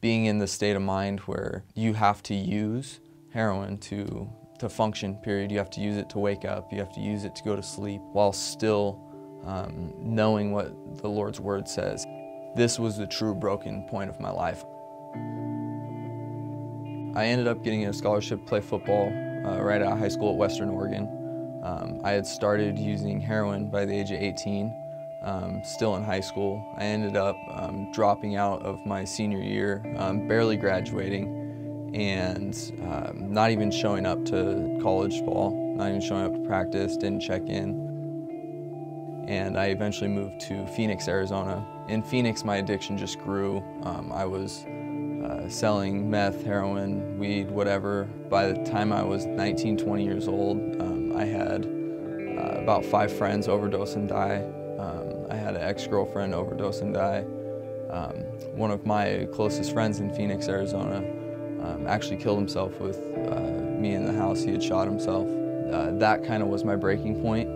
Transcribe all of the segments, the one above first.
Being in the state of mind where you have to use heroin to function, period. You have to use it to wake up, you have to use it to go to sleep, while still knowing what the Lord's Word says. This was the true broken point of my life. I ended up getting a scholarship to play football right out of high school at Western Oregon. I had started using heroin by the age of 18, still in high school. I ended up dropping out of my senior year, barely graduating, and not even showing up to college ball, not even showing up to practice, didn't check in. And I eventually moved to Phoenix, Arizona. In Phoenix, my addiction just grew. I was selling meth, heroin, weed, whatever. By the time I was 19, 20 years old, I had about 5 friends overdose and die. I had an ex-girlfriend overdose and die. One of my closest friends in Phoenix, Arizona, actually killed himself with me in the house. He had shot himself. That kind of was my breaking point.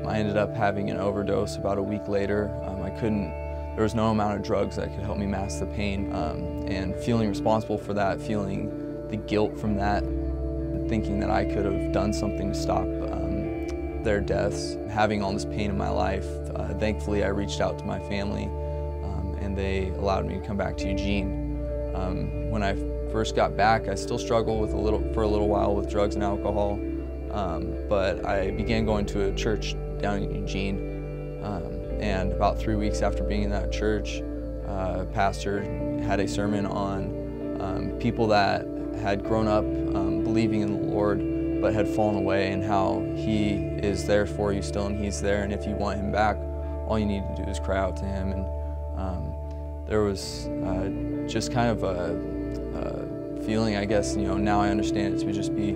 I ended up having an overdose about a week later. There was no amount of drugs that could help me mask the pain. And feeling responsible for that, feeling the guilt from that, thinking that I could have done something to stop their deaths, having all this pain in my life. Thankfully, I reached out to my family and they allowed me to come back to Eugene. When I first got back, I still struggled for a little while with drugs and alcohol, but I began going to a church down in Eugene. And about 3 weeks after being in that church, a pastor had a sermon on people that had grown up believing in the Lord but had fallen away, and how He is there for you still, and He's there, and if you want Him back, all you need to do is cry out to Him. And there was just kind of a feeling, I guess, now I understand it to just be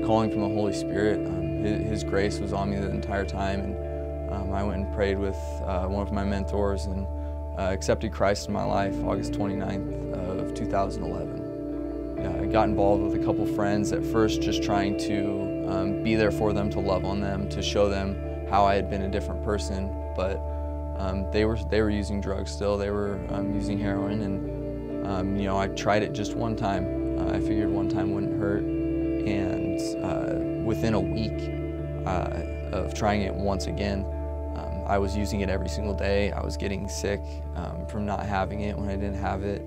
calling from the Holy Spirit. His grace was on me the entire time, and I went and prayed with one of my mentors and accepted Christ in my life August 29th of 2011. I got involved with a couple friends at first, just trying to be there for them, to love on them, to show them how I had been a different person. But they were using drugs still. They were using heroin, and I tried it just one time. I figured one time wouldn't hurt, and within a week of trying it once again, I was using it every single day. I was getting sick from not having it when I didn't have it.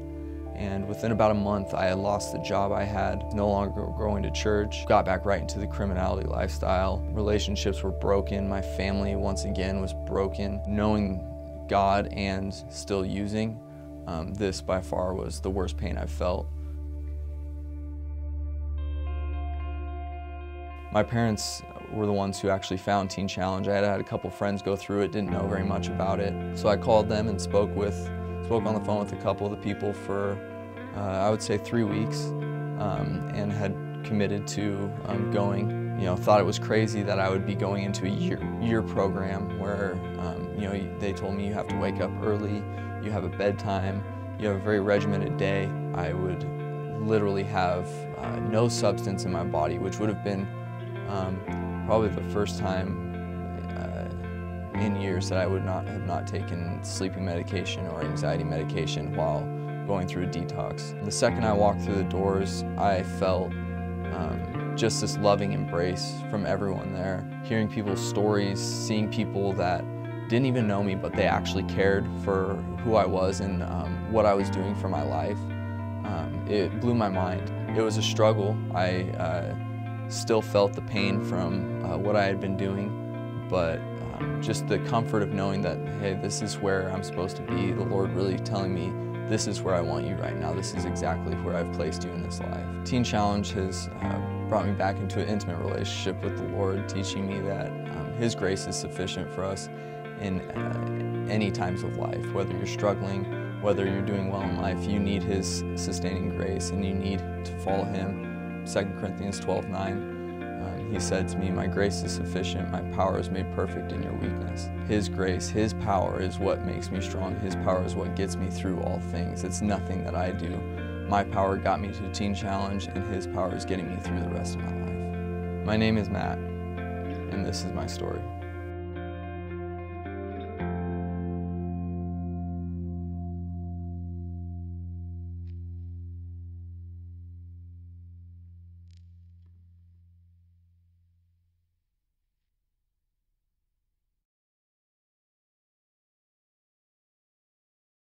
And within about a month, I had lost the job I had, no longer going to church, got back right into the criminality lifestyle. Relationships were broken. My family, once again, was broken. Knowing God and still using, this by far was the worst pain I've felt. My parents were the ones who actually found Teen Challenge. I had had a couple friends go through it, didn't know very much about it. So I called them and spoke on the phone with a couple of the people for, I would say, 3 weeks, and had committed to going. Thought it was crazy that I would be going into a year program where, they told me you have to wake up early, you have a bedtime, you have a very regimented day. I would literally have no substance in my body, which would have been probably the first time in years that I would have not taken sleeping medication or anxiety medication while going through a detox. The second I walked through the doors, I felt just this loving embrace from everyone there. Hearing people's stories, seeing people that didn't even know me, but they actually cared for who I was and what I was doing for my life. It blew my mind. It was a struggle. I still felt the pain from what I had been doing, but just the comfort of knowing that, hey, this is where I'm supposed to be. The Lord really telling me, this is where I want you right now. This is exactly where I've placed you in this life. Teen Challenge has brought me back into an intimate relationship with the Lord, teaching me that His grace is sufficient for us in any times of life. Whether you're struggling, whether you're doing well in life, you need His sustaining grace, and you need to follow Him. 2 Corinthians 12:9. He said to me, my grace is sufficient, my power is made perfect in your weakness. His grace, His power is what makes me strong. His power is what gets me through all things. It's nothing that I do. My power got me to Teen Challenge, and His power is getting me through the rest of my life. My name is Matt, and this is my story.